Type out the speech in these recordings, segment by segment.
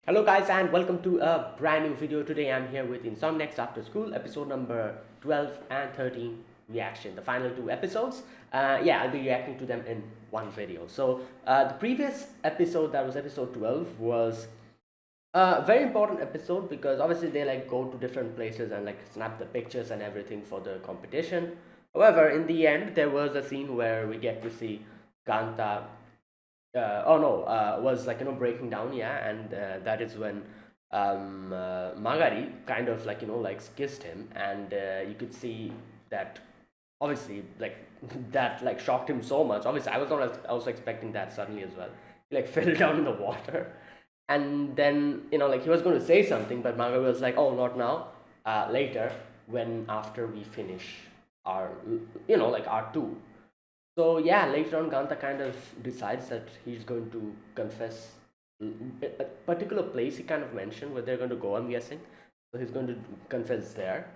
Hello guys and welcome to a brand new video. Today I'm here with Insomniacs After School, episode number 12 and 13 reaction, the final two episodes. Yeah, I'll be reacting to them in one video. So the previous episode, that was episode 12, was a very important episode because obviously they like go to different places and like snap the pictures and everything for the competition. However, in the end, there was a scene where we get to see Kanta oh no, was like breaking down, yeah, and that is when Magari kind of like like kissed him, and you could see that obviously like that like shocked him so much. Obviously, I was not also expecting that suddenly as well. He like fell down in the water, and then like he was going to say something, but Magari was like, "Oh, not now, later when after we finish our like our two." So yeah, later on, Ganta kind of decides that he's going to confess a particular place he kind of mentioned where they're going to go. I'm guessing, so he's going to confess there.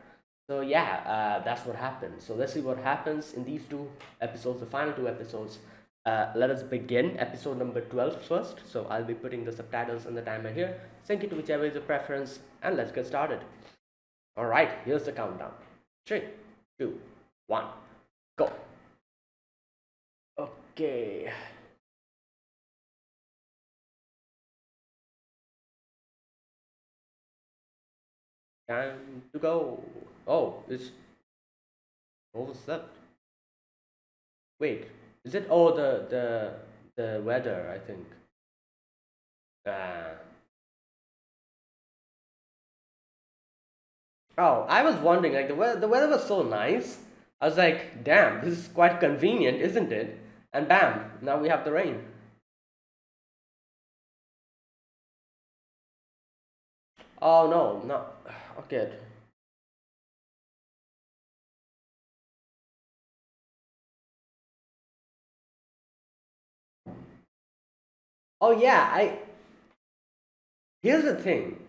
So yeah, that's what happens. So let's see what happens in these two episodes, the final two episodes. Let us begin episode number 12 first. So I'll be putting the subtitles and the timer here. Sync it to whichever is your preference, and let's get started. All right, here's the countdown. 3, 2, 1, go. Okay. Time to go. Oh, it's overslept. Wait, is it? Oh, the weather. I think. Uh, oh, I was wondering. Like the weather was so nice. I was like, damn, this is quite convenient, isn't it? And bam, now we have the rain. Oh no, no. Okay. Oh yeah, I. Here's the thing.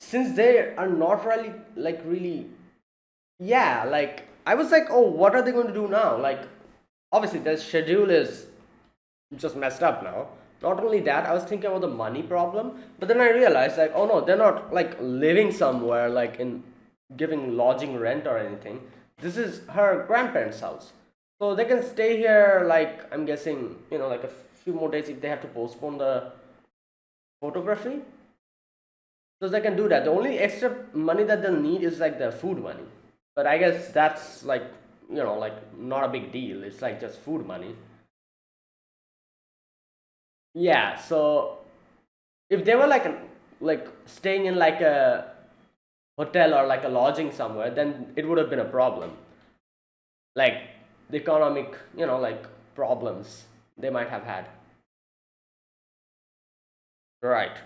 Since they are not really, yeah, like I was like, oh, what are they going to do now? Like, obviously, their schedule is just messed up now. Not only that, I was thinking about the money problem, but then I realized like, oh no, they're not like living somewhere like in giving lodging rent or anything. This is her grandparents' house, so they can stay here. Like I'm guessing, like a few more days if they have to postpone the photography, so they can do that. The only extra money that they'll need is like the food money, but I guess that's like like not a big deal. It's like just food money. Yeah, so if they were like staying in like a hotel or like a lodging somewhere, then it would have been a problem. Like the economic, like problems they might have had. Right.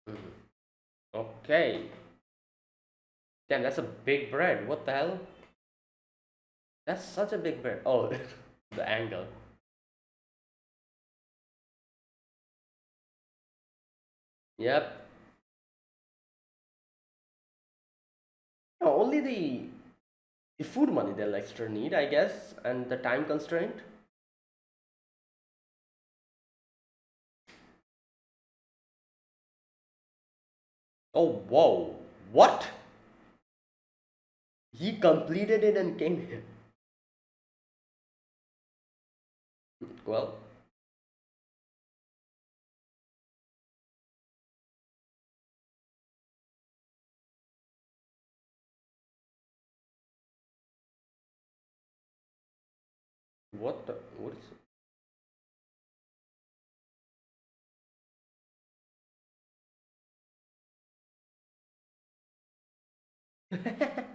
Mhm. Okay. Damn, that's a big bread. What the hell? That's such a big bread. Oh, the angle. Yep. No, only the food money they'll extra need, I guess, and the time constraint. Oh, whoa. What? He completed it and came here. Well, what is it?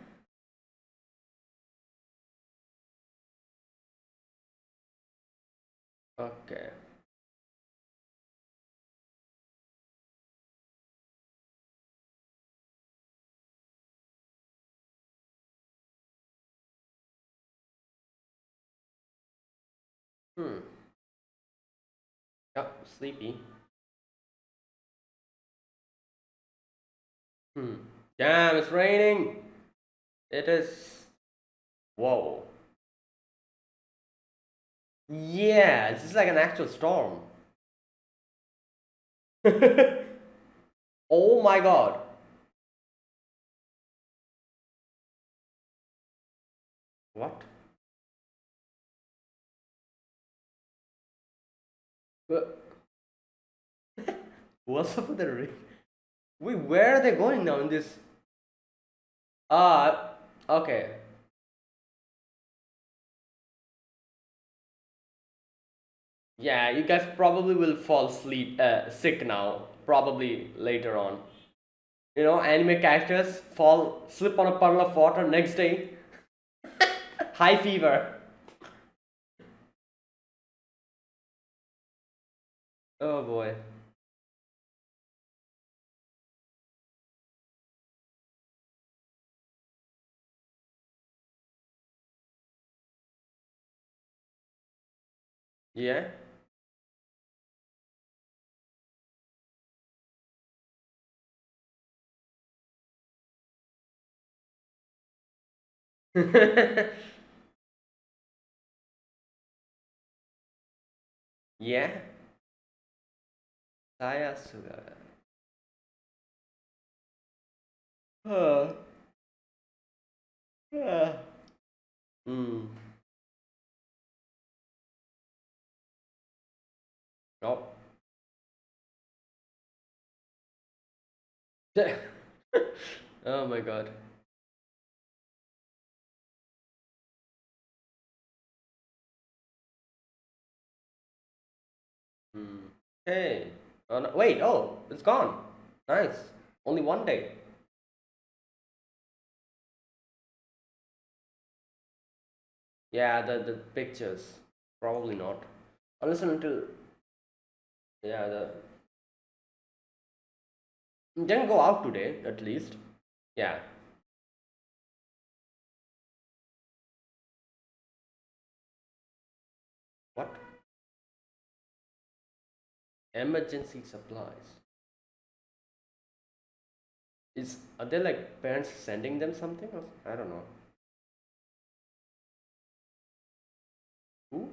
Okay. Hmm. Yep, sleepy. Hmm. Damn, it's raining. It is. Whoa. Yeah, this is like an actual storm. Oh my god. What? Wha- What's up with the rain? Wait, where are they going now in this? Uh, okay. Yeah, you guys probably will fall asleep, sick now. Probably later on. You know, anime characters fall, slip on a puddle of water next day. High fever. Oh boy. Yeah. Yeah. Saya Suga. Uh, uh. Mm. Oh. Oh my god. Hmm. Hey. Oh, no. Wait. Oh, it's gone. Nice. Only one day. Yeah, the pictures. Probably not. Unless and until. Yeah, the. Didn't go out today, at least. Yeah. What? Emergency supplies. Are they like parents sending them something? Or, I don't know. Who?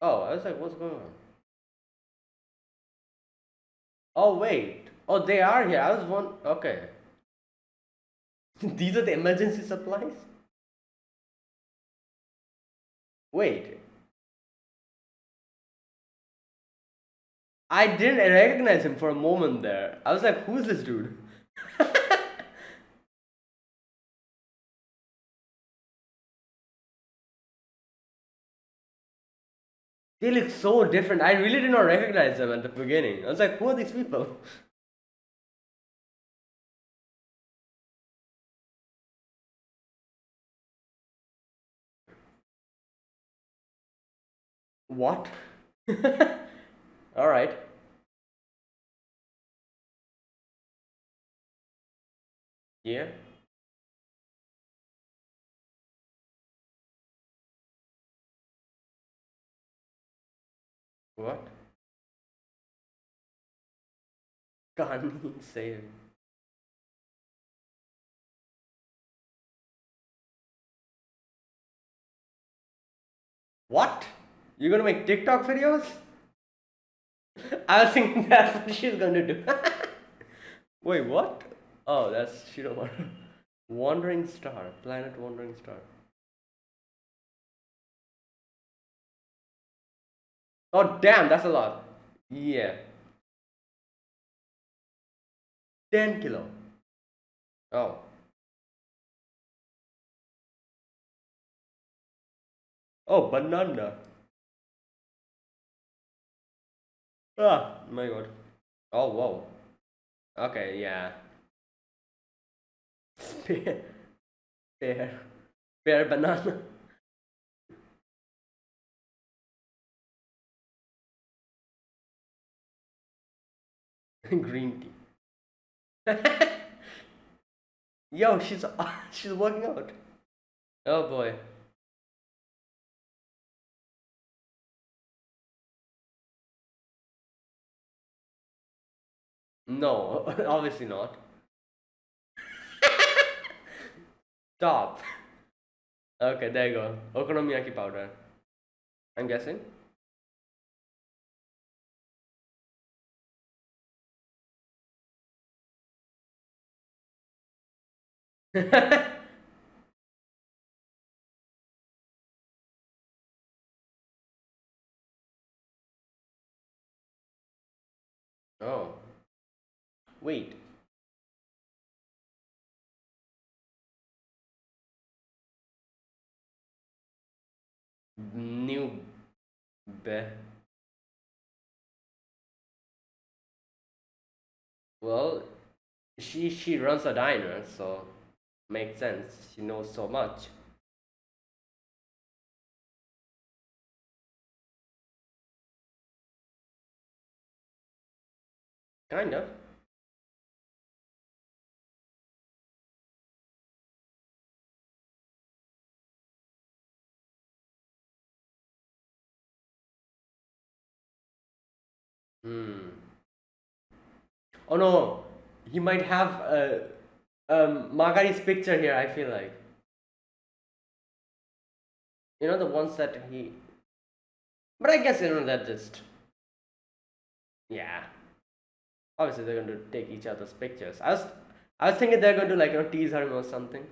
Oh, I was like, what's going on? Oh, wait. Oh, they are here. I was one. Okay. These are the emergency supplies? Wait. I didn't recognize him for a moment there. I was like, who's this dude? They look so different. I really did not recognize them at the beginning. I was like, who are these people? What? Alright. Yeah. What? Can't say. What? You're gonna make TikTok videos? I was thinking that's what she's gonna do. Wait, what? Oh, that's Shiromar. Wandering Star. Planet Wandering Star. Oh, damn, that's a lot. Yeah. 10 kilo. Oh. Oh, banana. Ah, my god. Oh, whoa. Okay, yeah. Pear. Pear. Pear banana. Green tea. Yo, she's she's working out. Oh boy. No, obviously not. Stop. Okay, there you go. Okonomiyaki powder. I'm guessing. Oh, wait. New be. Well, she runs a diner, so makes sense. She knows so much. Kind of. Hmm. Oh no, he might have Magari's picture here. I feel like the ones that he. But I guess that just yeah. Obviously, they're going to take each other's pictures. I was thinking they're going to like tease her or something.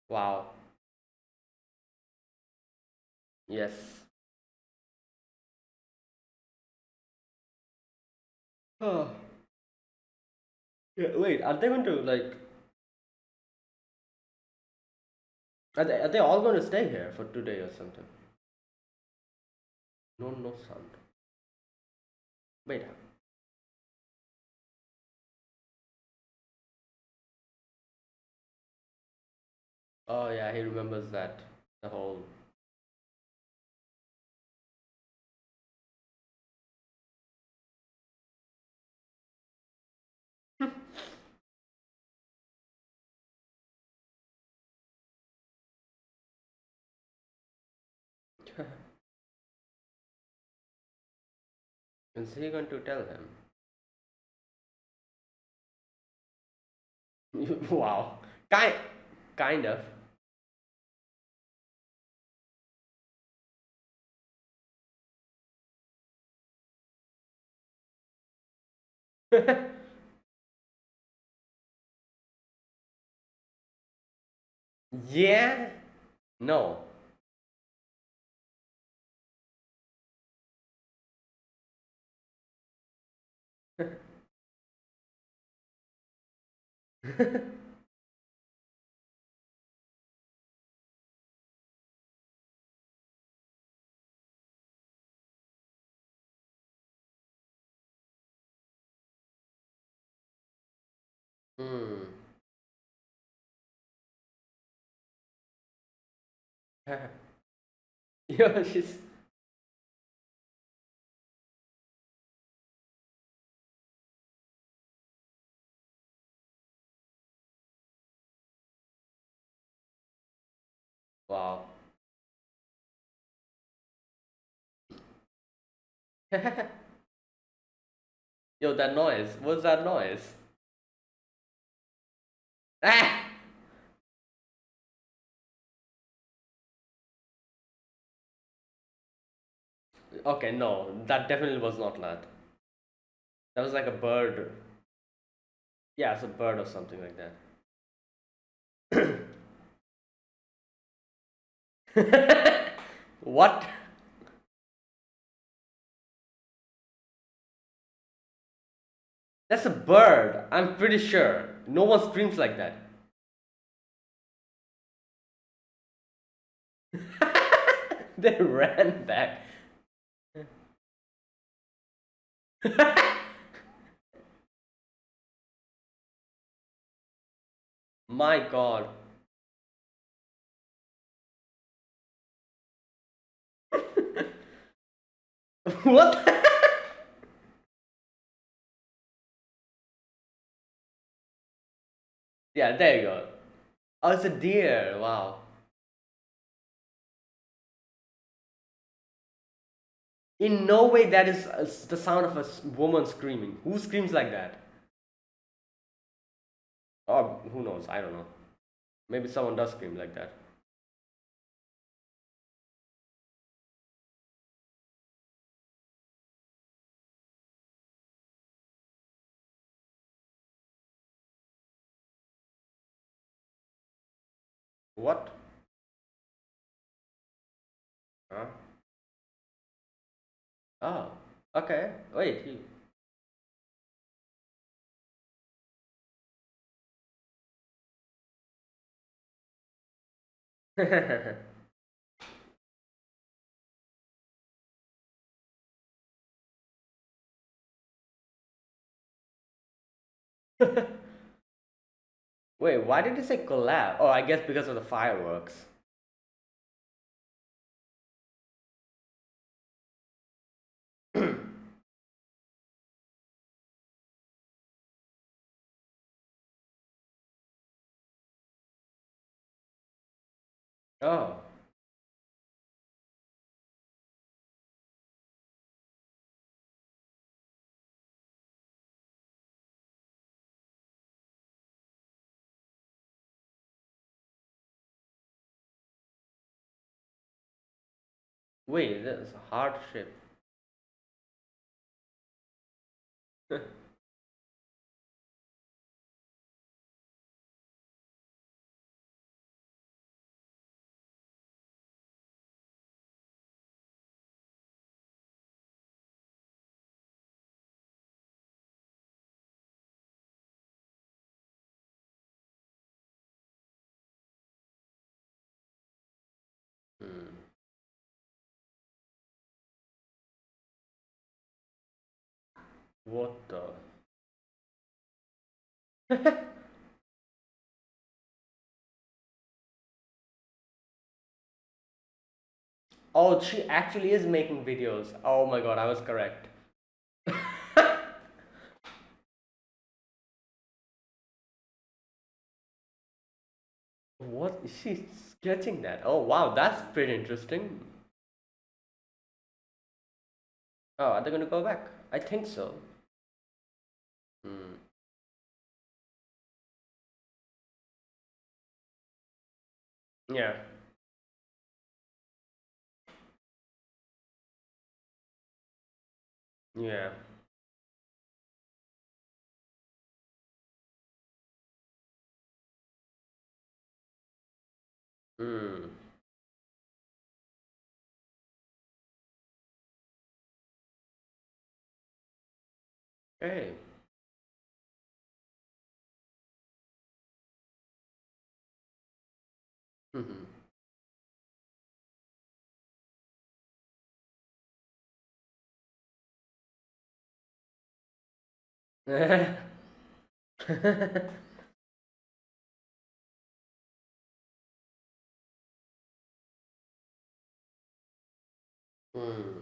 Wow. Yes. Oh. Yeah, wait, are they going to like? Are they all going to stay here for today or something? No, no sound. Wait. Oh yeah, he remembers that the whole. Is he going to tell him? Wow. Kind, kind of. Yeah. No. Hmm. Yeah, she's wow. Yo, that noise. What's that noise? Ah! Okay, no, that definitely was not that. That was like a bird. Yeah, it's a bird or something like that. What? That's a bird. I'm pretty sure. No one screams like that. They ran back. My god. What? Yeah, there you go. Oh, it's a deer. Wow. In no way that is the sound of a woman screaming. Who screams like that? Or who knows? I don't know. Maybe someone does scream like that. What? Huh? Oh, okay. Wait. Wait, why did you say collab? Oh, I guess because of the fireworks. Oh. Wait, that's a hardship. Hmm. What the? Oh, she actually is making videos. Oh my god, I was correct. What is she sketching that? Oh wow, that's pretty interesting. Oh, are they gonna go back? I think so. Hmm. Yeah. Yeah. Hmm. Hey. Hmm. Hmm.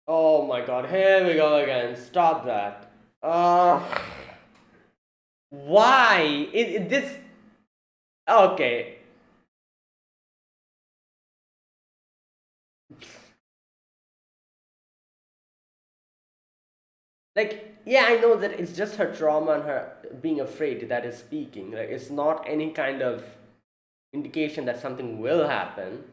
Oh my god, here we go again. Stop that. Uh, why? This. Okay. Like, yeah, I know that it's just her trauma and her being afraid that is speaking. Like, it's not any kind of indication that something will happen.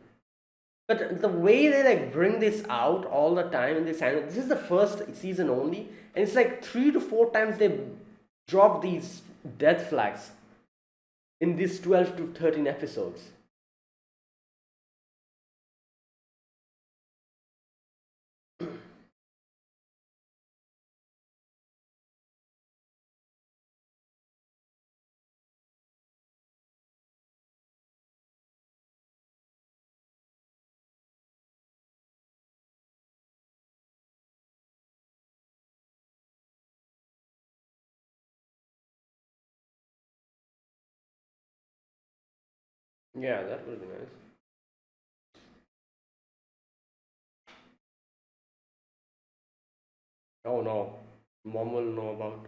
But the way they like bring this out all the time in this anime, this is the first season only, and it's like 3 to 4 times they drop these death flags in these 12 to 13 episodes. Yeah, that would be nice. Oh no, mom will know about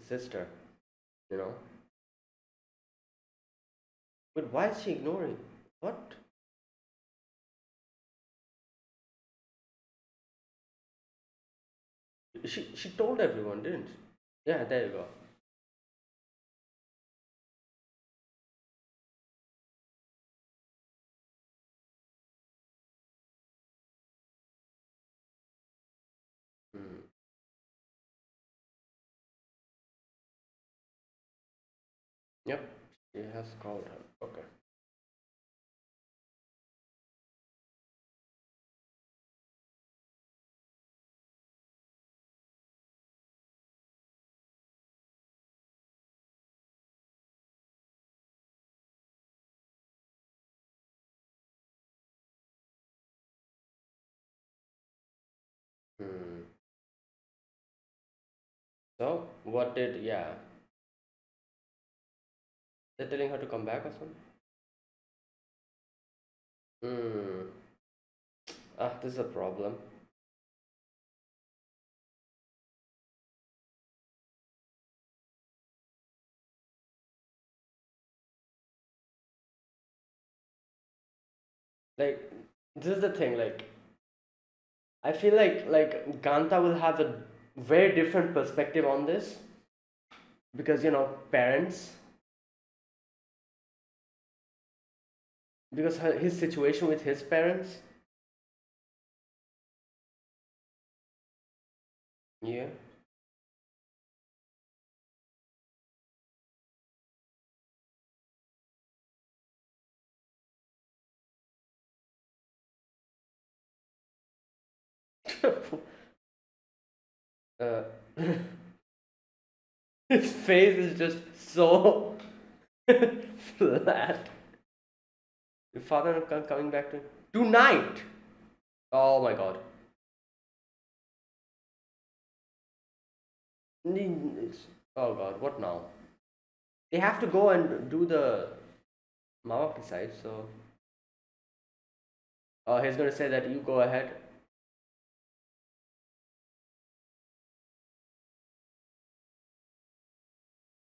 sister, you know. But why is she ignoring? What? She told everyone, didn't she? Yeah, there you go. Hmm. Yep, she has called her. Okay. Hmm. So what did? Yeah, they're telling her to come back or something. Hmm. Ah, this is a problem. Like, this is the thing. Like, I feel like Ganta will have a very different perspective on this because parents, because his situation with his parents. Yeah. uh, his face is just so flat. Your father coming back to tonight. Oh my god. Oh god, what now? They have to go and do the Mawaki side, so he's gonna say that you go ahead.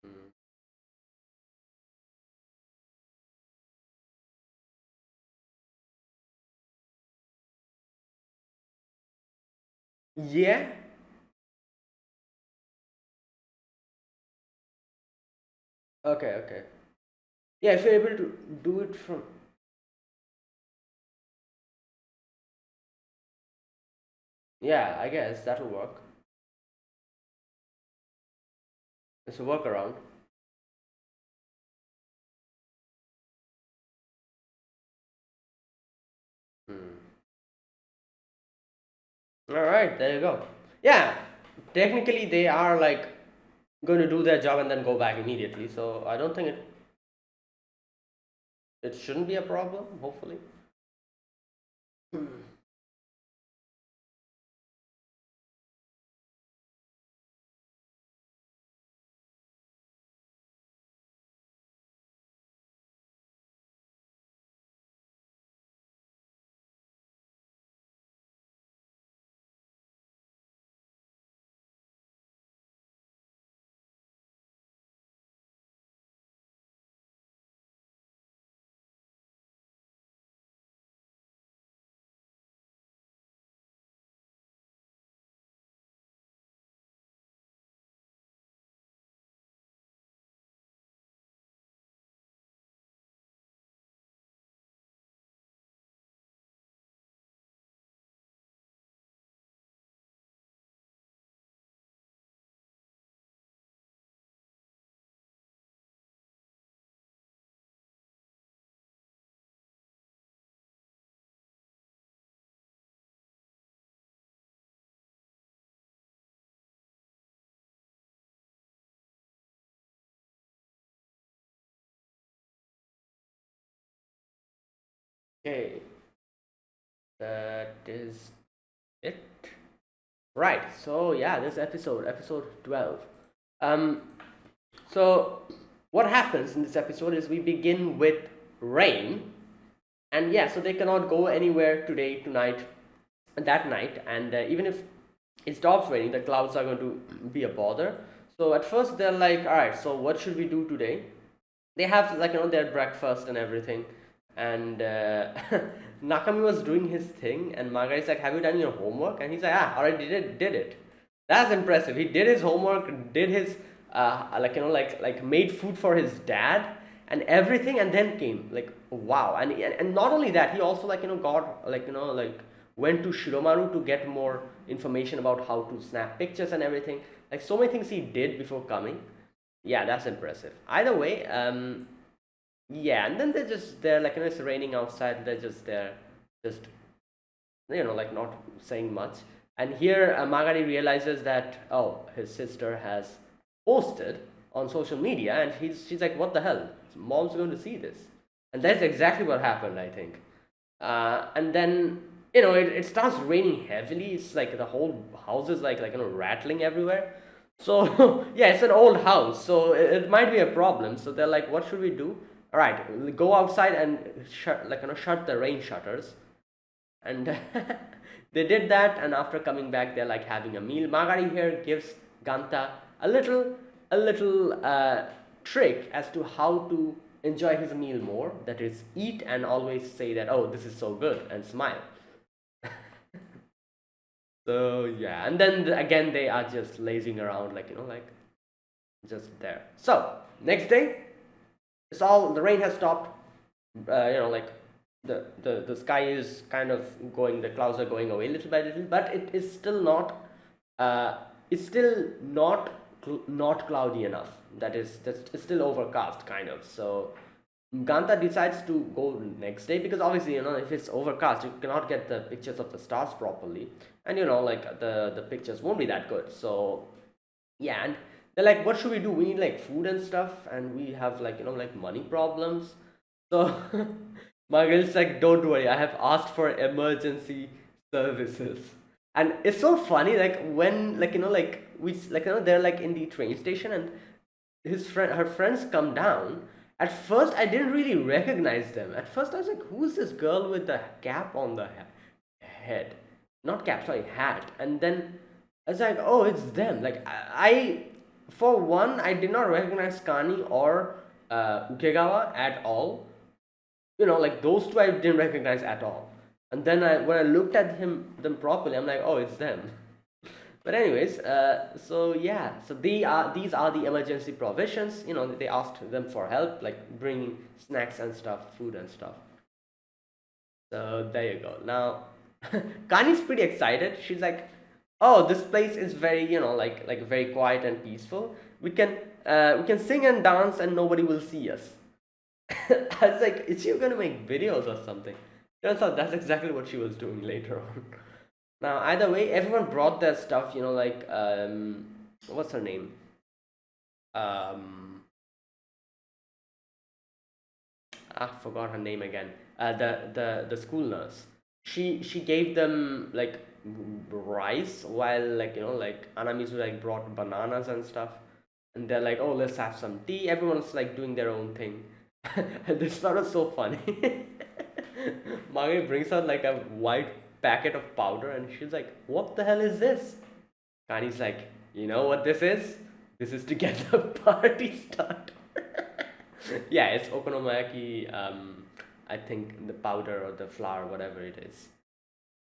Mm. Yeah. Okay, okay. Yeah, if you're able to do it from, yeah, I guess that'll work. It's a workaround. Hmm. All right, there you go. Yeah, technically they are like going to do their job and then go back immediately. So I don't think it shouldn't be a problem. Hopefully. Hmm. Okay, that is it. Right. So yeah, this episode 12. Um. So what happens in this episode is we begin with rain, and yeah, so they cannot go anywhere today, tonight, that night, and even if it stops raining, the clouds are going to be a bother. So at first they're like, all right, so what should we do today? They have like their breakfast and everything, and Nakami was doing his thing, and Margaret's like, have you done your homework? And he's like, already did it. That's impressive. He did his homework, did his like made food for his dad and everything, and then came like, wow. And not only that, he also got went to Shiromaru to get more information about how to snap pictures and everything. Like so many things he did before coming. Yeah, that's impressive. Either way, yeah, and then they're like it's raining outside. They're just there, just like not saying much. And here Magari realizes that, oh, his sister has posted on social media, and she's like, what the hell? Mom's going to see this, and that's exactly what happened, I think. And then it starts raining heavily. It's like the whole house is like rattling everywhere. So yeah, it's an old house, so it might be a problem. So they're like, what should we do? All right, we'll go outside and shut the rain shutters. And they did that, and after coming back, they're like having a meal. Magari here gives Ganta a little trick as to how to enjoy his meal more. That is, eat and always say that, oh, this is so good, and smile. So yeah, and then again they are just lazing around, like just there. So next day, the rain has stopped. Like the sky is kind of going, the clouds are going away little by little, but it is still not. It's still not cloudy enough. It's still overcast kind of. So Ganta decides to go next day, because obviously if it's overcast you cannot get the pictures of the stars properly, and like the pictures won't be that good. So yeah, and they're like, what should we do? We need like food and stuff, and we have like money problems. So Margaret's like, don't worry, I have asked for emergency services. And it's so funny, like when they're like in the train station, and her friends come down. At first, I didn't really recognize them. At first, I was like, who's this girl with the cap on the head? Not cap, sorry, hat. And then I was like, oh, it's them. Like, for one, I did not recognize Kani or Ukegawa at all. Like those two I didn't recognize at all. And then when I looked at them properly, I'm like, oh, it's them. But anyways, so yeah, so these are the emergency provisions. They asked them for help, like bringing snacks and stuff, food and stuff. So there you go. Now, Kani's pretty excited. She's like, "Oh, this place is very, like very quiet and peaceful. We can sing and dance, and nobody will see us." I was like, "Is she gonna make videos or something?" Turns out that's exactly what she was doing later on. Now, either way, everyone brought their stuff, like, what's her name? I forgot her name again. The school nurse. She gave them like rice, while like Anamizu like brought bananas and stuff, and they're like, oh, let's have some tea. Everyone's like doing their own thing. And this part was so funny. Margaret brings out like a white packet of powder, and she's like, what the hell is this? Kani's like, you know what this is? This is to get the party started. Yeah, it's okonomiyaki, I think the powder or the flour, whatever it is.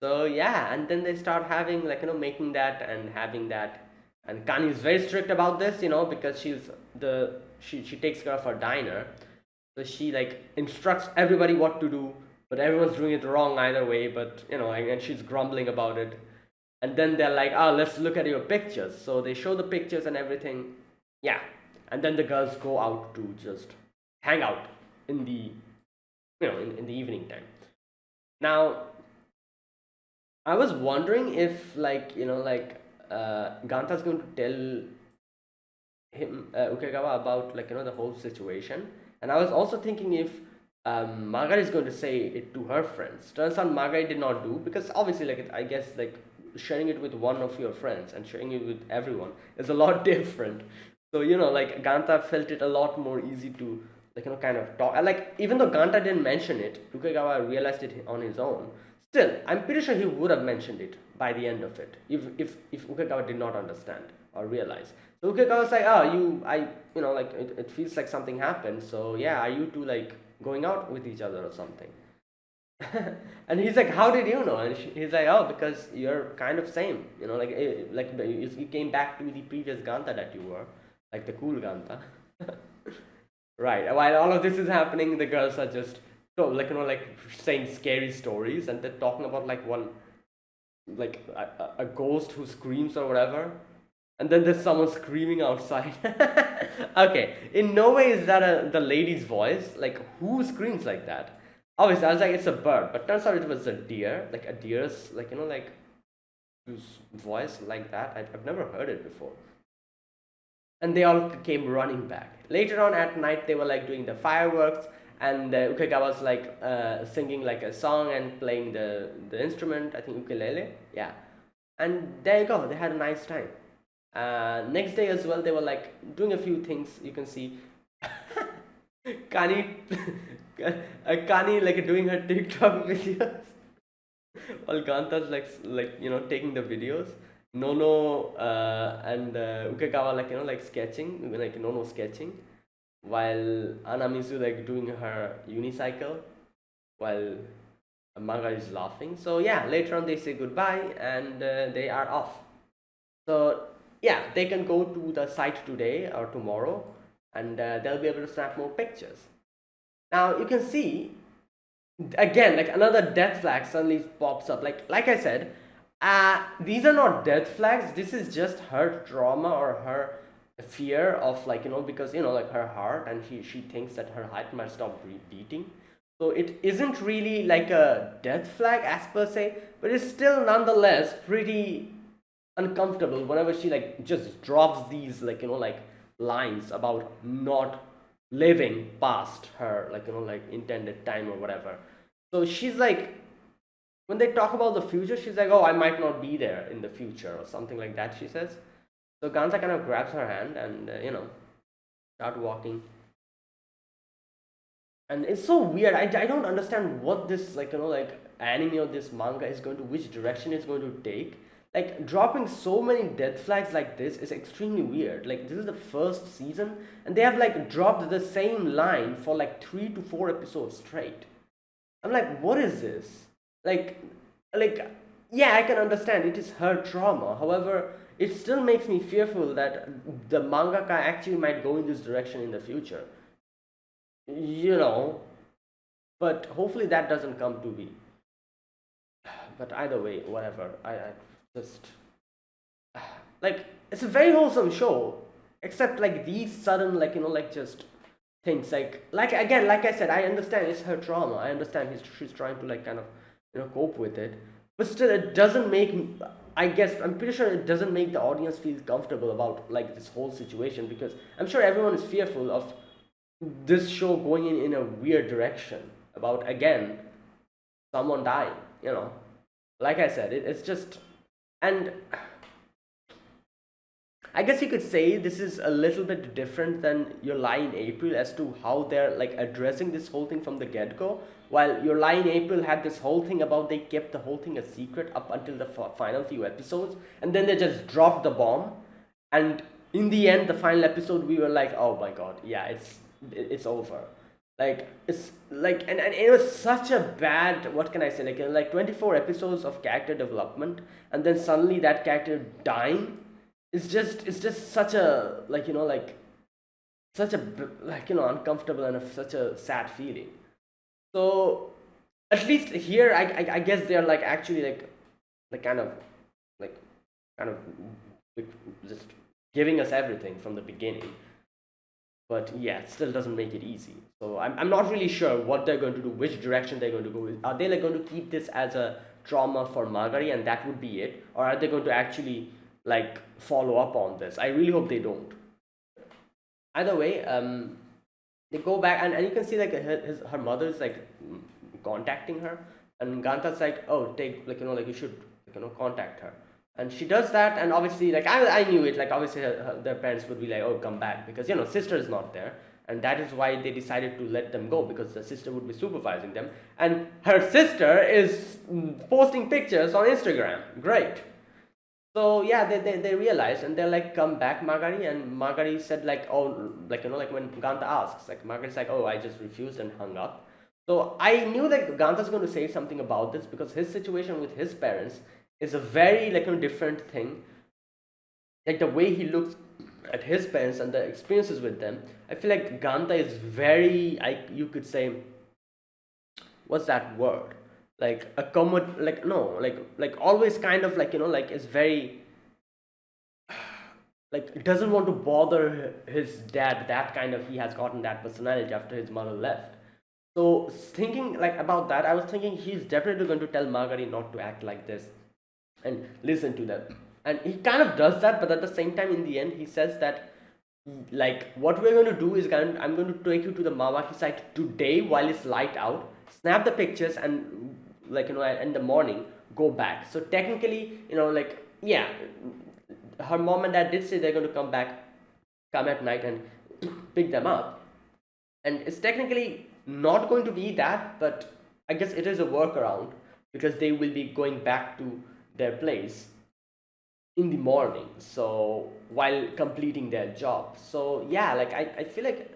So yeah, and then they start having making that and having that, and Kani is very strict about this, because she takes care of her diner. So she like instructs everybody what to do, but everyone's doing it wrong either way. But and she's grumbling about it. And then they're like, "Oh, let's look at your pictures." So they show the pictures and everything. Yeah, and then the girls go out to just hang out in the in the evening time. Now, I was wondering if Ganta's going to tell him Ukegawa about the whole situation. And I was also thinking if Margaret is going to say it to her friends. Turns out Margaret did not do, because obviously I guess sharing it with one of your friends and sharing it with everyone is a lot different. So like Ganta felt it a lot more easy to kind of talk. Like even though Ganta didn't mention it, Tokugawa realized it on his own. Still, I'm pretty sure he would have mentioned it by the end of it if Ukagawa did not understand or realize. So Ukagawa was like, oh, like it feels like something happened. So yeah, are you two like going out with each other or something? And he's like, how did you know? And he's like, oh, because you're kind of same. Like you came back to the previous Ganta that you were, like the cool Ganta. Right. While all of this is happening, the girls are just like saying scary stories, and they're talking about like one like a ghost who screams or whatever, and then there's someone screaming outside. Okay, in no way is that the lady's voice. Like who screams like that? Obviously, I was like, it's a bird, but turns out it was a deer, like a deer's like whose voice like that. I've never heard it before. And they all came running back. Later on at night, they were like doing the fireworks, and Ukagawa was like singing like a song and playing the instrument. I think ukulele. Yeah, and there you go. They had a nice time. Next day as well, they were like doing a few things. You can see Kani, Kani like doing her TikTok videos while Ganta's like taking the videos. Nono and Ukagawa like sketching, like Nono sketching, while Anamizu like doing her unicycle, while Manga is laughing. So yeah, later on they say goodbye and they are off. So yeah, they can go to the site today or tomorrow, and they'll be able to snap more pictures. Now you can see again like another death flag suddenly pops up. Like I said, these are not death flags. This is just her trauma or her fear of because like her heart, and she thinks that her heart might stop beating. So it isn't really like a death flag as per se, but it's still nonetheless pretty uncomfortable whenever she like just drops these like lines about not living past her like intended time or whatever. So she's like, when they talk about the future, she's like, oh, I might not be there in the future or something like that, she says. So Gansa kind of grabs her hand and start walking. And it's so weird. I don't understand what this like anime or this manga is going to, which direction it's going to take. Like dropping so many death flags like this is extremely weird. Like this is the first season and they have like dropped the same line for like 3 to 4 episodes straight. I'm like, what is this? Like like yeah, I can understand it is her trauma. However, it still makes me fearful that the mangaka actually might go in this direction in the future. You know, but hopefully that doesn't come to be. But either way, whatever. I just like it's a very wholesome show, except like these sudden like just things like again like I said, I understand it's her trauma. I understand she's trying to like kind of cope with it, but still it doesn't make I guess I'm pretty sure it doesn't make the audience feel comfortable about like this whole situation, because I'm sure everyone is fearful of this show going in a weird direction about again someone dying. Like I said, it's just, and I guess you could say this is a little bit different than Your Lie in April as to how they're like addressing this whole thing from the get-go. While Your Lie in April had this whole thing about they kept the whole thing a secret up until the final few episodes, and then they just dropped the bomb, and in the end, the final episode, we were like, oh my god, yeah, it's over. Like it's like, and it was such a bad, what can I say, like 24 episodes of character development, and then suddenly that character dying. It's just such a like such a uncomfortable and such a sad feeling. So at least here I guess they're like actually like like kind of like, just giving us everything from the beginning. But yeah, it still doesn't make it easy. So I'm not really sure what they're going to do, which direction they're going to go with. Are they like going to keep this as a trauma for Magari and that would be it, or are they going to actually like follow up on this? I really hope they don't. Either way, they go back, and you can see like her mother is like contacting her, and Ganta's like, oh, take like you should contact her. And she does that, and obviously, like I knew it. Like obviously, their parents would be like, "Oh, come back," because sister is not there, and that is why they decided to let them go because the sister would be supervising them, and her sister is posting pictures on Instagram. Great. So yeah, they realized, and they're like, "Come back, Margari," and Margari said like, "Oh, like like when Ganta asks, like Margari's like, oh, I just refused and hung up." So I knew that Ganta's going to say something about this because his situation with his parents is a very like different thing. Like the way he looks at his parents and the experiences with them, I feel like Ganta is very, you could say, what's that word? Like accommod, like no, like always kind of like like is very like doesn't want to bother his dad. That kind of, he has gotten that personality after his mother left. So thinking like about that, I was thinking he's definitely going to tell Margari not to act like this and listen to them. And he kind of does that, but at the same time, in the end, he says that like what we're going to do is I'm going to take you to the Mawaki site today while it's light out, snap the pictures, and like in the morning go back. So technically, like yeah, her mom and dad did say they're going to come at night and pick them up, and it's technically not going to be that, but I guess it is a workaround because they will be going back to their place in the morning, so while completing their job. So yeah, like I feel like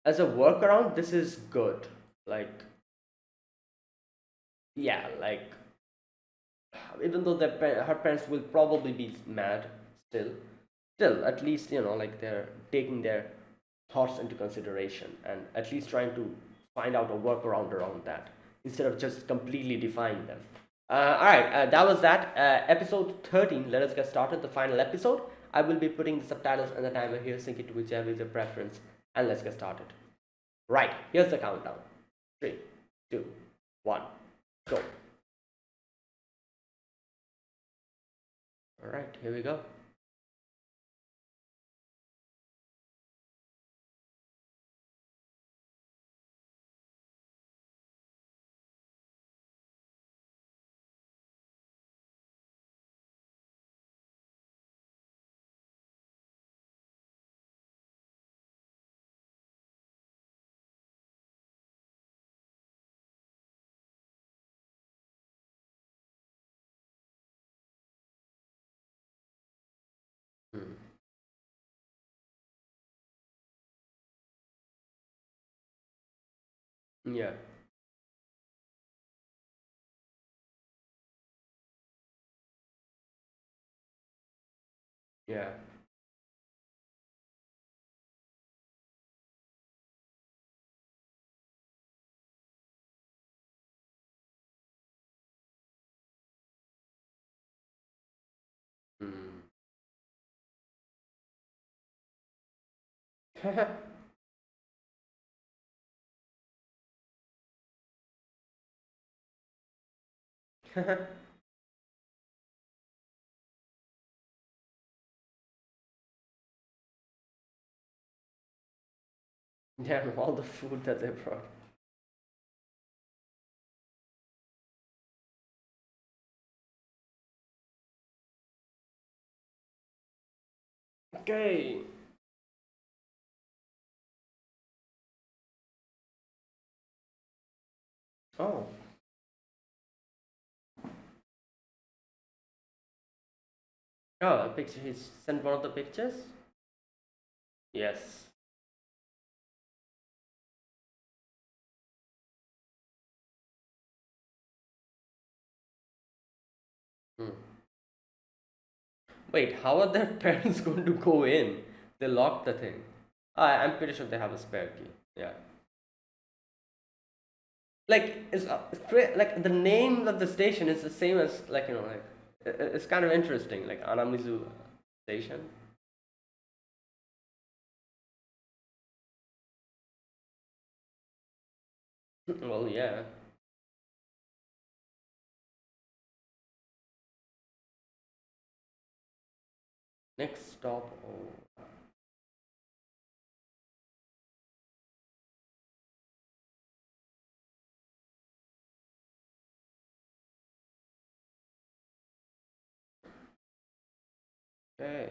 as a workaround this is good. Like yeah, like even though her parents will probably be mad still, at least like they're taking their thoughts into consideration and at least trying to find out a workaround around that instead of just completely defying them. All right, that was that. Episode 13. Let us get started. The final episode. I will be putting the subtitles and the timer here. Sync it to whichever is your preference. And let's get started. Right, here's the countdown. 3, 2, 1, go. All right, here we go. Hmm. Yeah, yeah. Hmm. Damn, all the food that they brought. Okay. Oh. Oh, a picture. He sent one of the pictures? Yes. Hmm. Wait, how are their parents going to go in? They locked the thing. I'm pretty sure they have a spare key. Yeah. Like like the name of the station is the same as like like it's kind of interesting, like Anamizu station. Well, yeah. Next stop. Oh. Okay.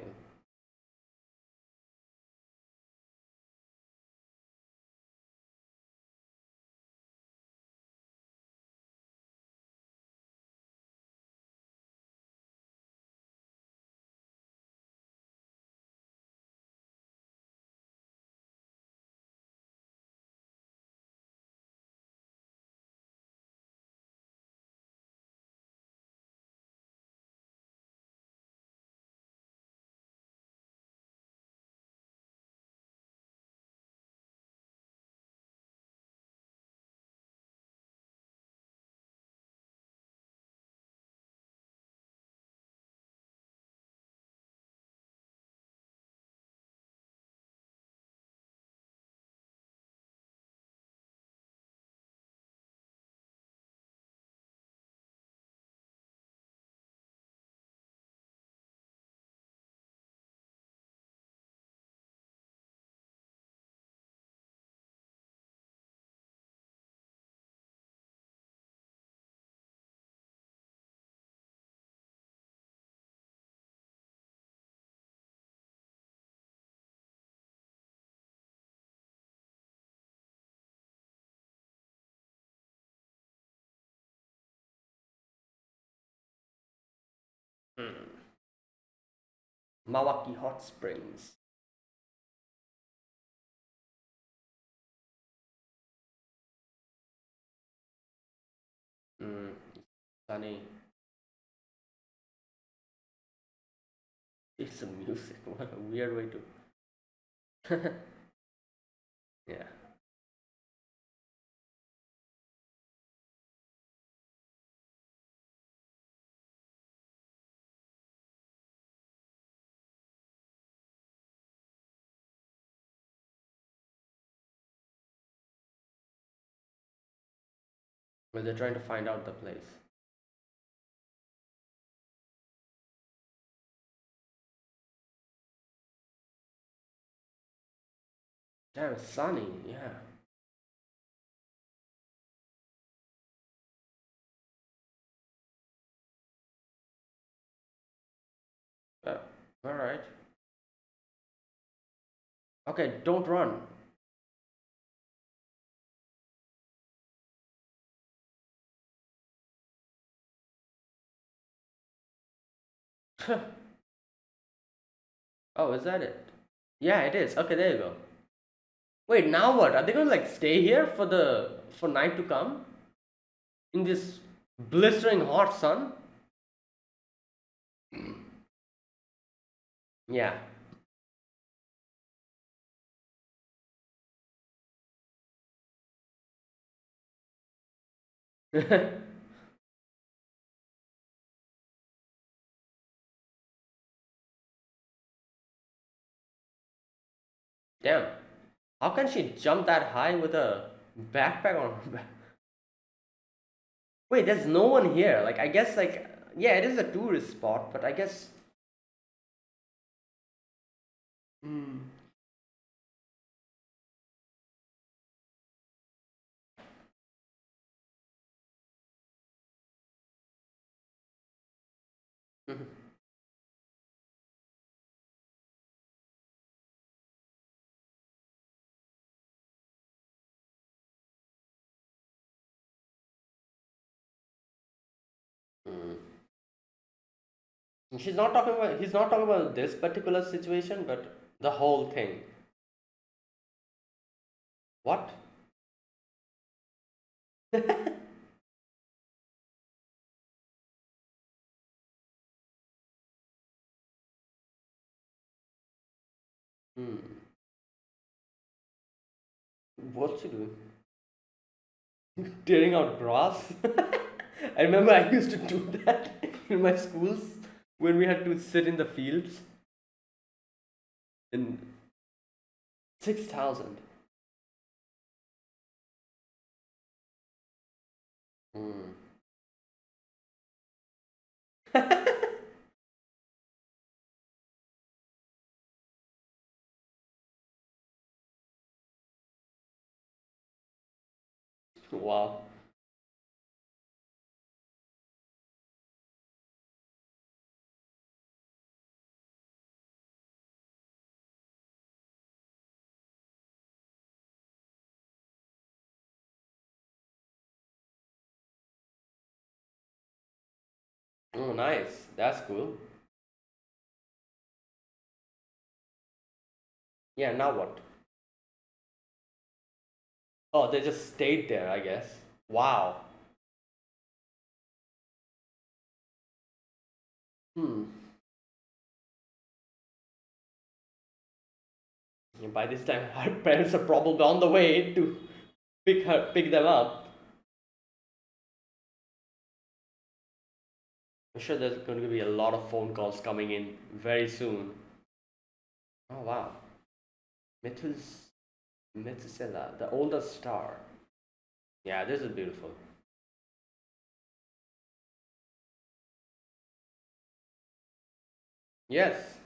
Hmm. Mawaki Hot Springs. Hmm. Sunny. It's a music. What a weird way to. Yeah. Well, they're trying to find out the place. Damn, it's sunny. Yeah. Uh, all right. Okay, don't run. Oh, is that it? Yeah, it is. Okay, there you go. Wait, now what? Are they gonna like stay here for the for night to come in this blistering hot sun? Yeah. Damn. How can she jump that high with a backpack on her back? Wait, there's no one here. Like, I guess, like, yeah, it is a tourist spot, but I guess. Hmm. Hmm. She's not talking about. He's not talking about this particular situation, but the whole thing. What? Hmm. What's she doing? Tearing out grass. I remember I used to do that in my schools when we had to sit in the fields. In 6,000. Hmm. Wow. Oh, nice. That's cool. Yeah, now what? Oh, they just stayed there, I guess. Wow. Hmm. And by this time, her parents are probably on the way to pick them up. I'm sure there's going to be a lot of phone calls coming in very soon. Oh wow. Mithus Methuselah, the oldest star. Yeah, this is beautiful. Yes.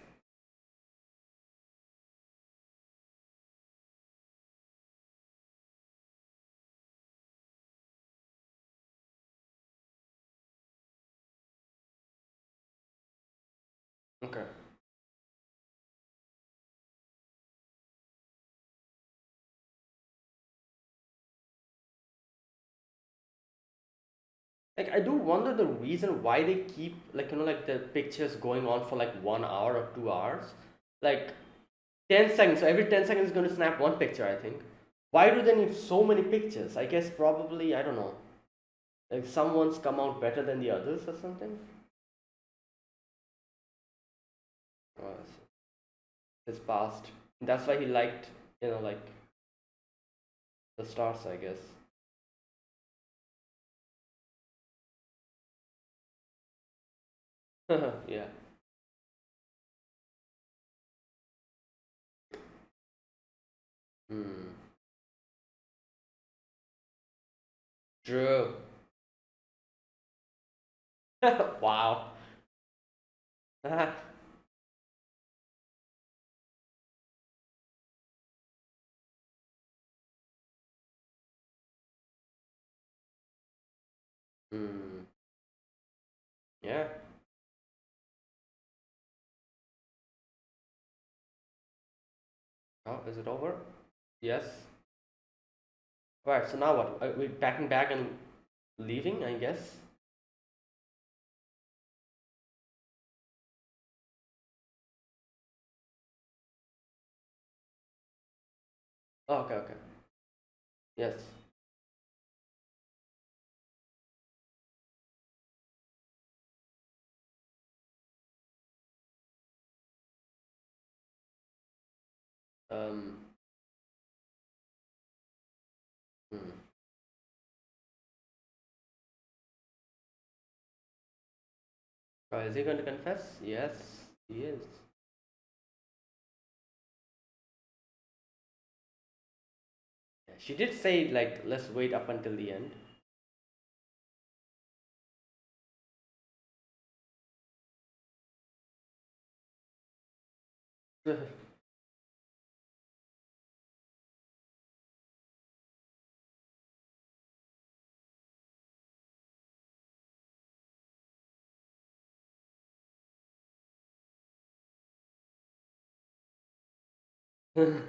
Okay. Like I do wonder the reason why they keep like like the pictures going on for like 1 hour or 2 hours. Like 10 seconds. So every 10 seconds is going to snap one picture, I think. Why do they need so many pictures? I guess probably I don't know. Like someone's come out better than the others or something. Oh, his past. That's why he liked, like the stars, I guess. Yeah. Hmm. True. Wow. Hmm. Yeah. Oh, is it over? Yes. Right. So now what? Are we packing bag and leaving? I guess. Oh, okay. Okay. Yes. Um. Hmm. Is he going to confess? Yes, he is. Yeah, she did say like let's wait up until the end. Hmm.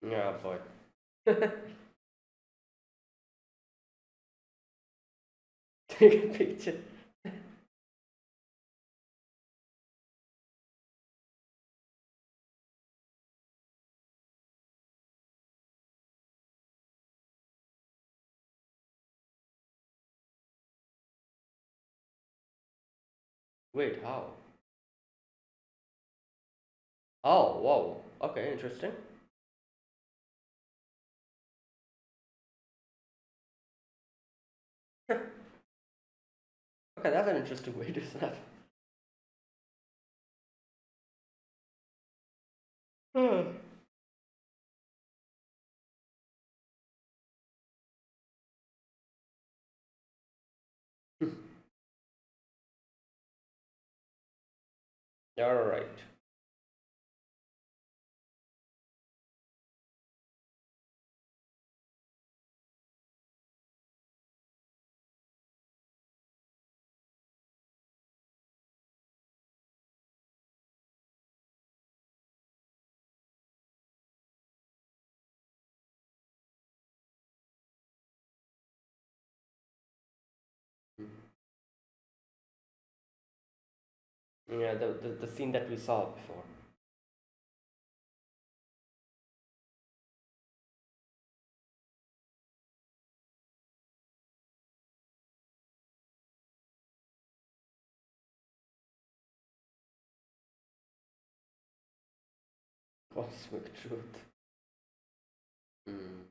Yeah, boy. Take a picture. Wait, how? Oh, whoa. Okay, interesting. Okay, that's an interesting way to snap. Hmm. All right. Yeah, the scene that we saw before. Cosmic truth. Mm.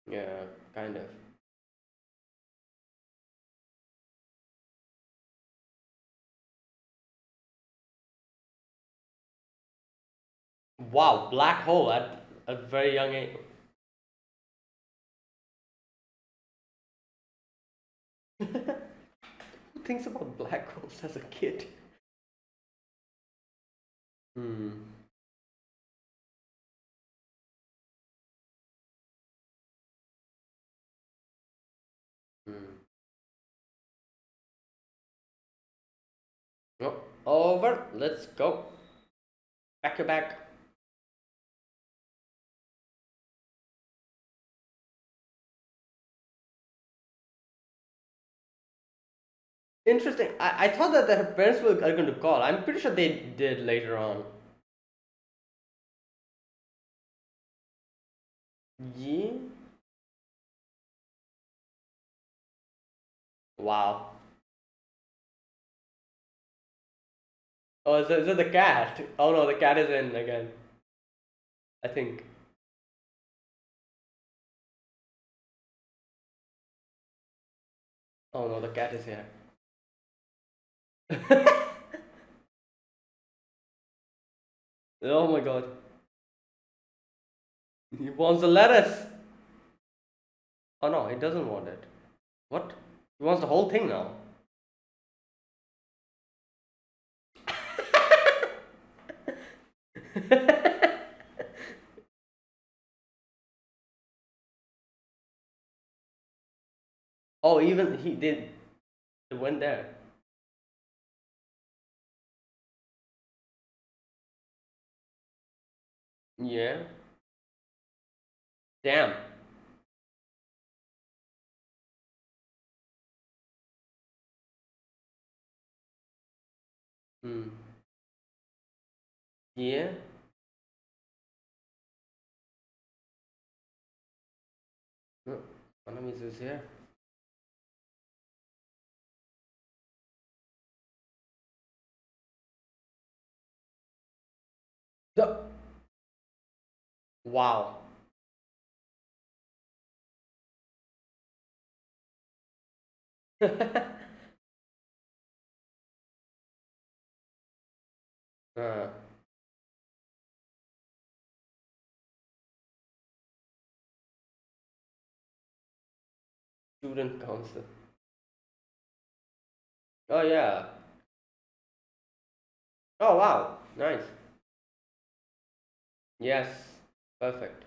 Yeah, kind of. Wow, black hole at a very young age. Who thinks about black holes as a kid? Hmm. Hmm. Oh, over. Let's go. Back to back. Interesting. I thought that her parents are going to call. I'm pretty sure they did later on. Yeah. Wow. Oh, is it the cat? Oh no, the cat is in again. I think. Oh no, the cat is here. Oh my god. He wants the lettuce. Oh no, he doesn't want it. What? He wants the whole thing now. Oh, even he did. It went there. Yeah. Damn. Hmm. Yeah. No. Enemies is here. The. Wow. uh, student council. Oh yeah. Oh wow. Nice. Yes. Perfect.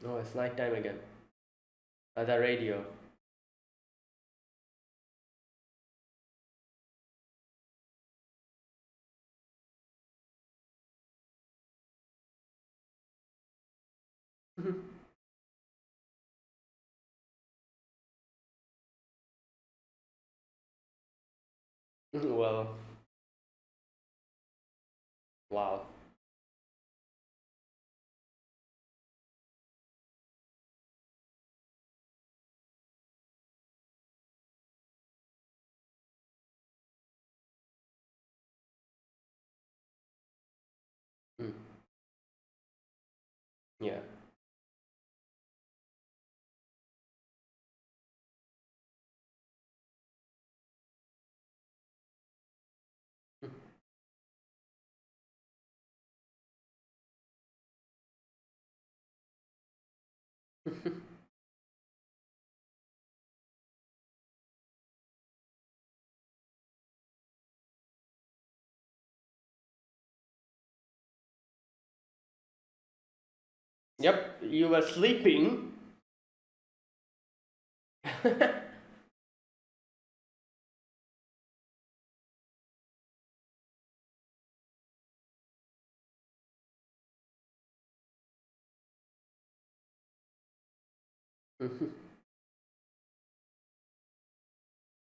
Oh, it's night time again. The radio. Well, wow. Mm. Yeah. Yep, you were sleeping.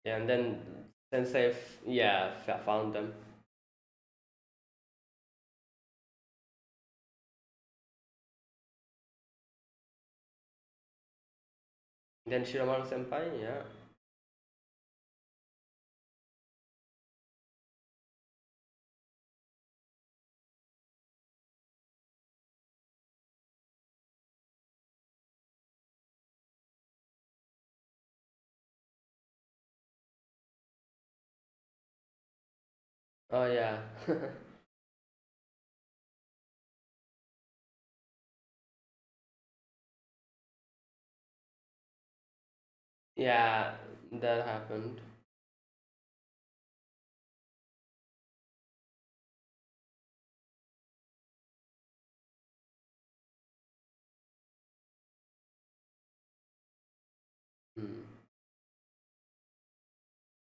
Yeah, and then Sensei, yeah, found them. Then Shiramaru Senpai, yeah. Oh yeah. Yeah, that happened. Hmm.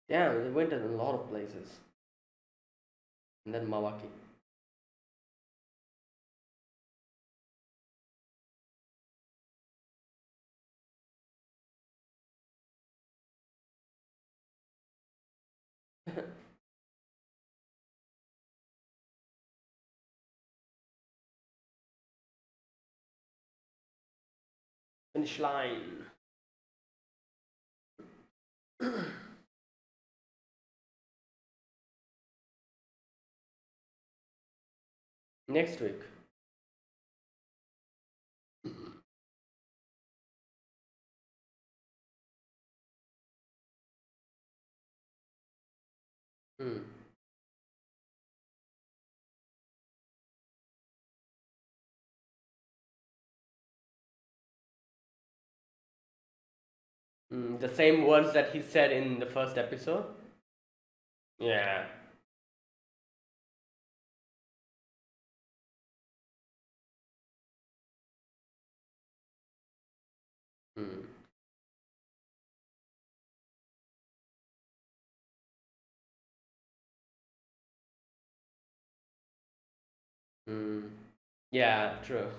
Damn, they went to a lot of places. And then Mawaki. Finish line. Next week. Hmm. The same words that he said in the first episode. Yeah. Hmm. Hmm. Yeah, true.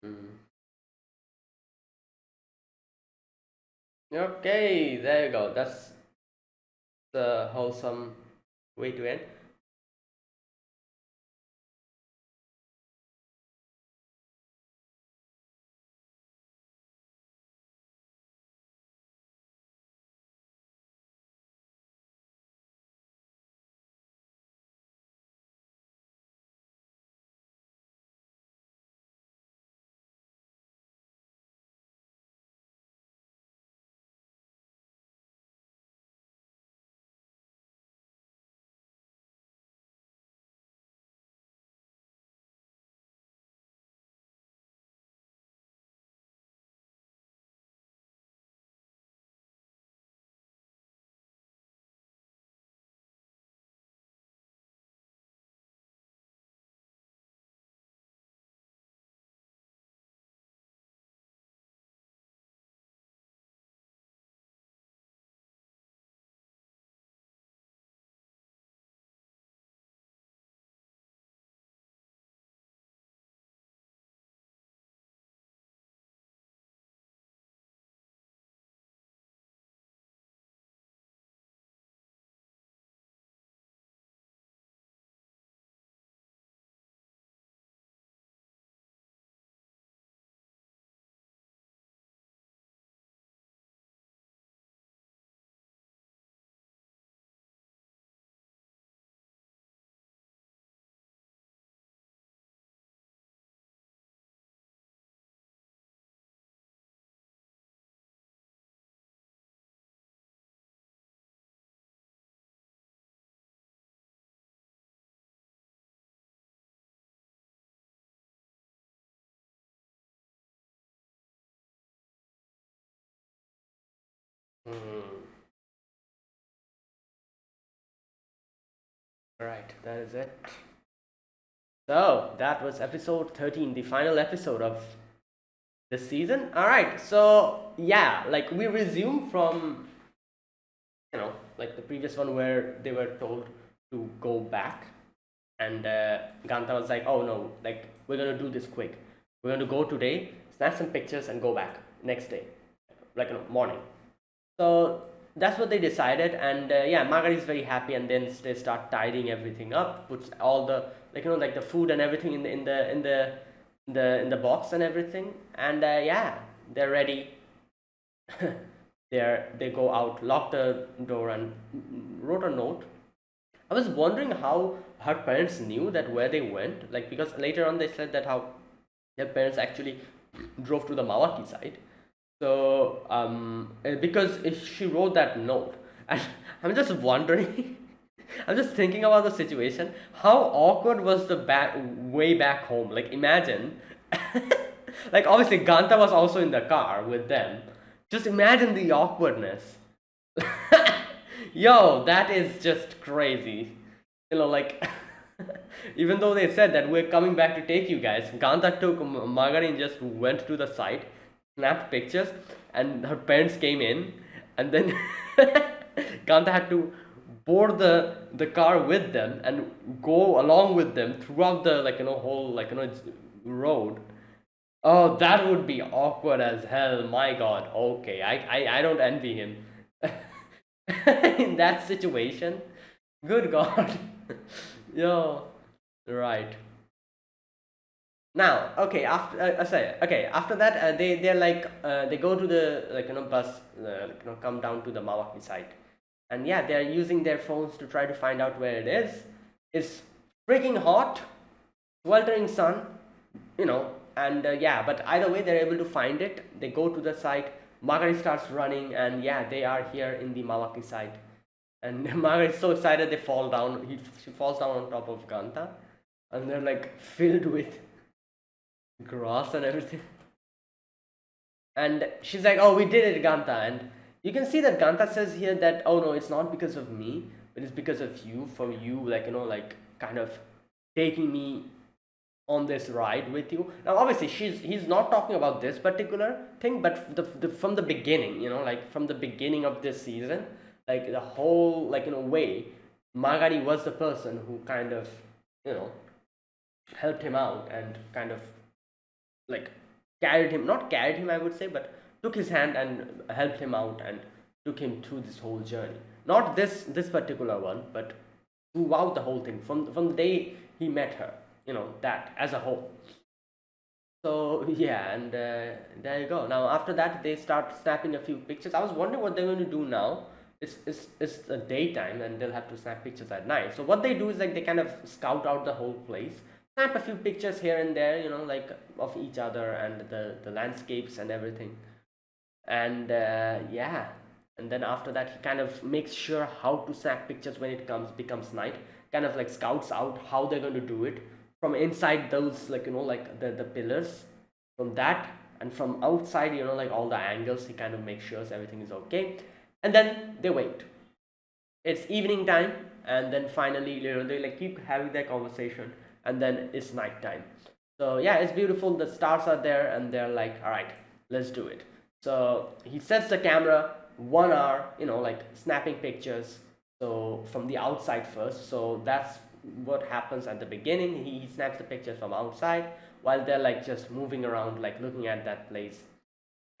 Hmm. Okay, there you go. That's the wholesome way to end. Mm. Right, that is it. So that was episode 13, the final episode of this season. All right, so yeah, like we resume from like the previous one where they were told to go back, and Ganta was like, "Oh no, like we're gonna do this quick. We're gonna go today, snap some pictures, and go back next day, like morning." So that's what they decided, and yeah, Margaret is very happy, and then they start tidying everything up, puts all the like the food and everything in the box and everything, and yeah, they're ready. They go out, lock the door, and wrote a note. I was wondering how her parents knew that where they went, like because later on they said that how their parents actually drove to the Mawaki side. So because if she wrote that note, and I'm just wondering, I'm just thinking about the situation. How awkward was the back way back home? Like imagine, like obviously Ganta was also in the car with them. Just imagine the awkwardness. Yo, that is just crazy. Like even though they said that we're coming back to take you guys, Ganta took Margaret just went to the site, snapped pictures, and her parents came in, and then Ganta had to board the car with them and go along with them throughout the whole road. Oh, that would be awkward as hell. My God. Okay, I don't envy him in that situation. Good God. Yo, right. Now, okay. After that, they're like they go to the bus, come down to the Mawaki site, and yeah, they're using their phones to try to find out where it is. It's freaking hot, sweltering sun, and yeah, but either way, they're able to find it. They go to the site. Margaret starts running, and yeah, they are here in the Mawaki site. And Margaret's so excited they fall down. She falls down on top of Ganta, and they're like filled with grass and everything. And she's like, "Oh, we did it, Ganta." And you can see that Ganta says here that, "Oh no, it's not because of me, but it's because of you. From you, like kind of taking me on this ride with you." Now, obviously, he's not talking about this particular thing, but from the beginning, like from the beginning of this season, like the whole way, Magari was the person who kind of you know helped him out and kind of like carried him, not carried him, I would say, but took his hand and helped him out and took him through this whole journey. Not this particular one, but throughout the whole thing, from the day he met her, that as a whole. So yeah, and there you go. Now after that, they start snapping a few pictures. I was wondering what they're going to do now. It's the daytime, and they'll have to snap pictures at night. So what they do is like they kind of scout out the whole place, snap a few pictures here and there, like of each other and the landscapes and everything. And yeah, and then after that, he kind of makes sure how to snap pictures when it comes becomes night. Kind of like scouts out how they're going to do it from inside those like the pillars, from that, and from outside, like all the angles. He kind of makes sure everything is okay, and then they wait. It's evening time, and then finally, they like keep having that conversation, and then it's night time. So yeah, it's beautiful. The stars are there, and they're like, all right, let's do it. So he sets the camera 1 hour, like snapping pictures. So from the outside first. So that's what happens at the beginning. He snaps the pictures from outside while they're like just moving around, like looking at that place.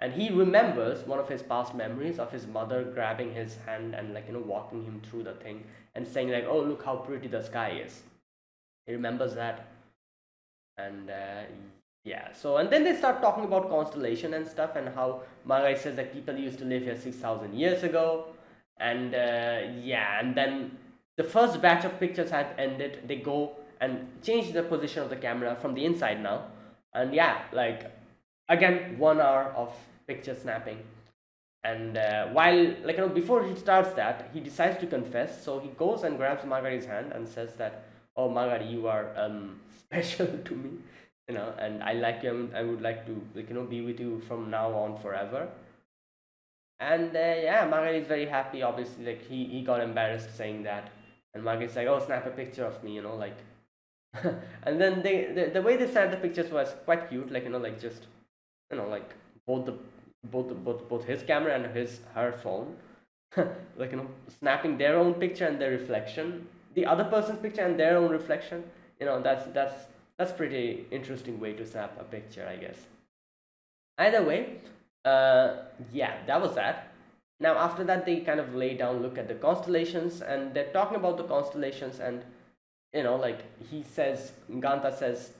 And he remembers one of his past memories of his mother grabbing his hand and like walking him through the thing and saying like, "Oh, look how pretty the sky is." He remembers that. And yeah, so and then they start talking about constellation and stuff, and how Margai says that people used to live here 6,000 years ago. And yeah, and then the first batch of pictures had ended. They go and change the position of the camera from the inside now. And yeah, like again, 1 hour of picture snapping. And while before he starts that, he decides to confess. So he goes and grabs Margari's hand and says that, "Oh, Margari, you are special to me, and I like you. I would like to be with you from now on forever." And yeah, Margaret is very happy. Obviously, like he got embarrassed saying that, and Margaret's like, "Oh, snap a picture of me," like. And then the way they snapped the pictures was quite cute. Like like just like both the both his camera and her phone, like snapping their own picture and their reflection, the other person's picture and their own reflection. That's pretty interesting way to snap a picture, I guess. Either way, yeah, that was that. Now after that, they kind of lay down, look at the constellations, and they're talking about the constellations, and like he says, Ganta says,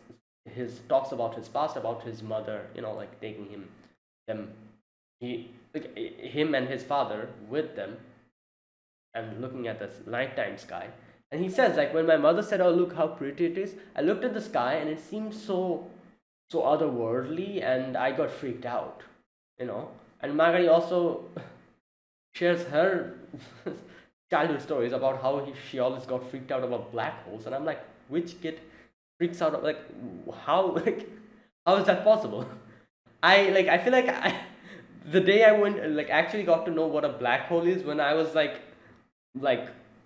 his talks about his past, about his mother, like taking him, he like him and his father with them, and looking at the nighttime sky. And he says, like, when my mother said, "Oh, look how pretty it is," I looked at the sky and it seemed so otherworldly, and I got freaked out. And Magari also shares her childhood stories about how she always got freaked out about black holes, and I'm like, which kid freaks out? Like, how like how is that possible? I feel like the day I went like actually got to know what a black hole is when I was like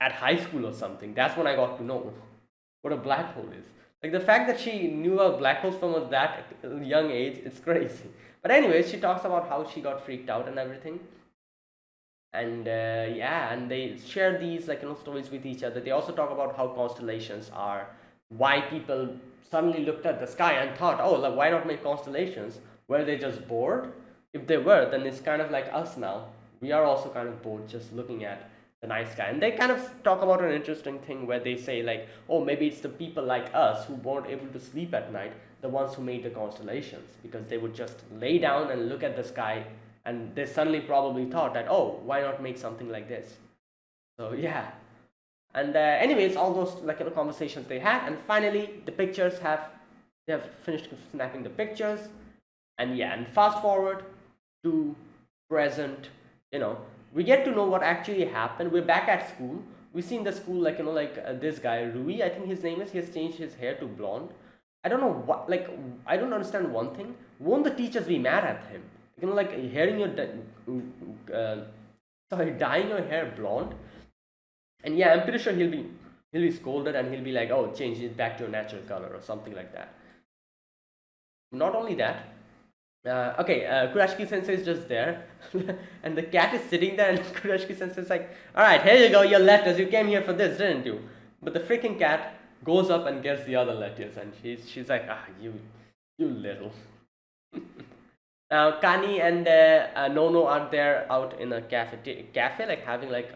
at high school or something. That's when I got to know what a black hole is. Like the fact that she knew about black holes from that young age, it's crazy. But anyways, she talks about how she got freaked out and everything. And yeah, and they share these like stories with each other. They also talk about how constellations are, why people suddenly looked at the sky and thought, oh, like, why not make constellations? Were they just bored? If they were, then it's kind of like us now. We are also kind of bored just looking at the night sky. And they kind of talk about an interesting thing where they say like, oh, maybe it's the people like us who weren't able to sleep at night, the ones who made the constellations, because they would just lay down and look at the sky, and they suddenly probably thought that, oh, why not make something like this? So yeah. And anyways, all those like conversations they had, and finally the pictures they have finished snapping the pictures. And yeah, and fast forward to present, we get to know what actually happened. We're back at school. We see in the school like this guy Rui, I think his name is. He has changed his hair to blonde. I don't know what, like, I don't understand one thing. Won't the teachers be mad at him? Like hearing your dyeing your hair blonde. And yeah, I'm pretty sure he'll be scolded, and he'll be like, oh, change it back to your natural color or something like that. Not only that, okay, Kurashiki Sensei is just there, and the cat is sitting there, and Kurashiki Sensei is like, "All right, here you go, your letters. You came here for this, didn't you?" But the freaking cat goes up and gets the other letters, and she's like, "Ah, you little." Now Kani and Nono are there out in a cafe, like having like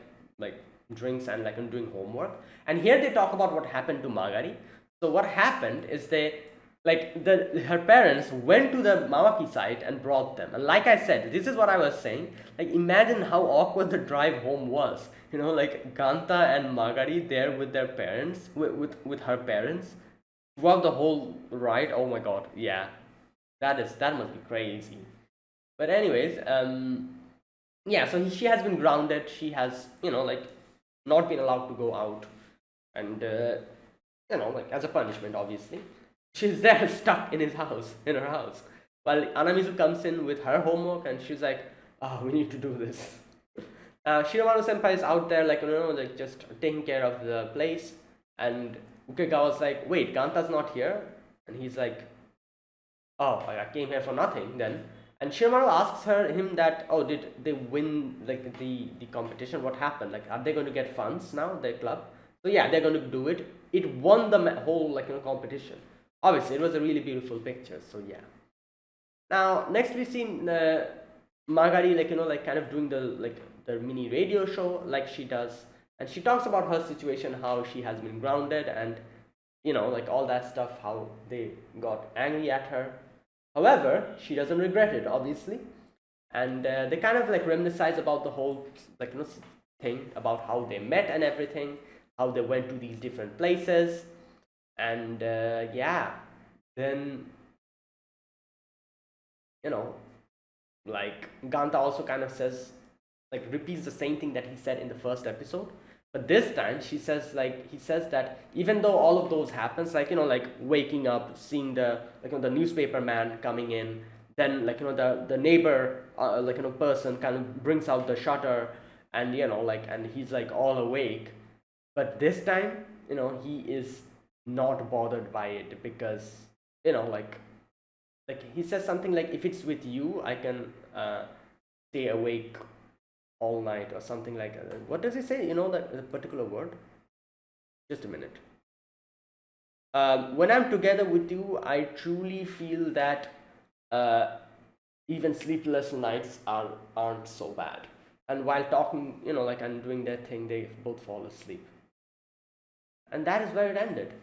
drinks and like doing homework. And here they talk about what happened to Magari. So what happened is her parents went to the Mawaki site and brought them. And like I said, this is what I was saying. Like imagine how awkward the drive home was. Like Ganta and Magari there with their parents, with her parents throughout the whole ride. Oh my god, yeah, that must be crazy. But anyways, yeah. So she has been grounded. She has like not been allowed to go out, and like as a punishment, obviously, she's there stuck in in her house, while Anamizu comes in with her homework, and she's like, "Oh, we need to do this." Shiramaru Senpai is out there, like like just taking care of the place, and Ukegawa's like, "Wait, Ganta's not here," and he's like, "Oh, I came here for nothing then." And Shiramaru asks him that, "Oh, did they win like the competition? What happened? Like, are they going to get funds now, their club?" So yeah, they're going to do it. It won the whole like competition. Obviously, it was a really beautiful picture. So yeah. Now next we see Magari like kind of doing the mini radio show like she does, and she talks about her situation, how she has been grounded, and like all that stuff, how they got angry at her. However, she doesn't regret it, obviously, and they kind of like reminisce about the whole like thing about how they met and everything, how they went to these different places, and yeah, then like Ganta also kind of says, like repeats the same thing that he said in the first episode, but this time he says that even though all of those happens, like like waking up, seeing the the newspaper man coming in, then like the neighbor like person kind of brings out the shutter, and like, and he's like all awake. But this time, he is not bothered by it, because like he says something like, if it's with you, I can stay awake all night, or something like that. What does he say? That particular word. Just a minute. When I'm together with you, I truly feel that uh, even sleepless nights aren't so bad. And while talking, like, and doing their thing, they both fall asleep. And that is where it ended.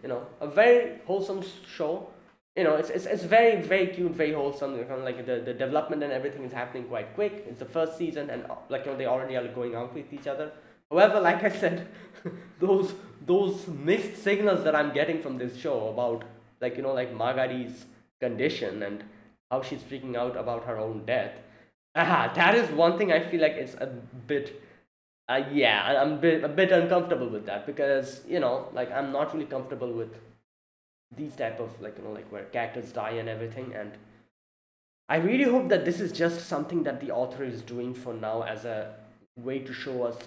A very wholesome show. It's very, very cute, very wholesome. Kind of like the development and everything is happening quite quick. It's the first season, and like they already are going out with each other. However, like I said, those those mixed signals that I'm getting from this show about, like like Margari's condition, and how she's freaking out about her own death. That is one thing I feel like it's a bit. Yeah, I'm a bit uncomfortable with that, because like, I'm not really comfortable with these type of, like like, where characters die and everything. And I really hope that this is just something that the author is doing for now, as a way to show us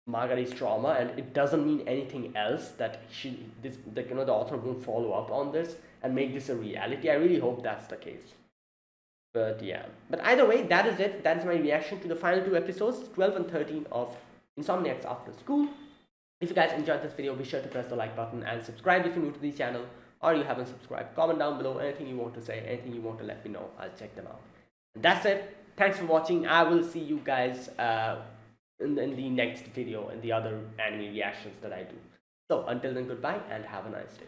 Margari's trauma, and it doesn't mean anything else, that the author won't follow up on this and make this a reality. I really hope that's the case. But yeah, but either way, that is it. That is my reaction to the final two episodes, 12 and 13 of Insomniacs After School. If you guys enjoyed this video, be sure to press the like button and subscribe if you're new to the channel, or you haven't subscribed. Comment down below anything you want to say, anything you want to let me know. I'll check them out. And that's it. Thanks for watching. I will see you guys in the next video and the other anime reactions that I do. So until then, goodbye and have a nice day.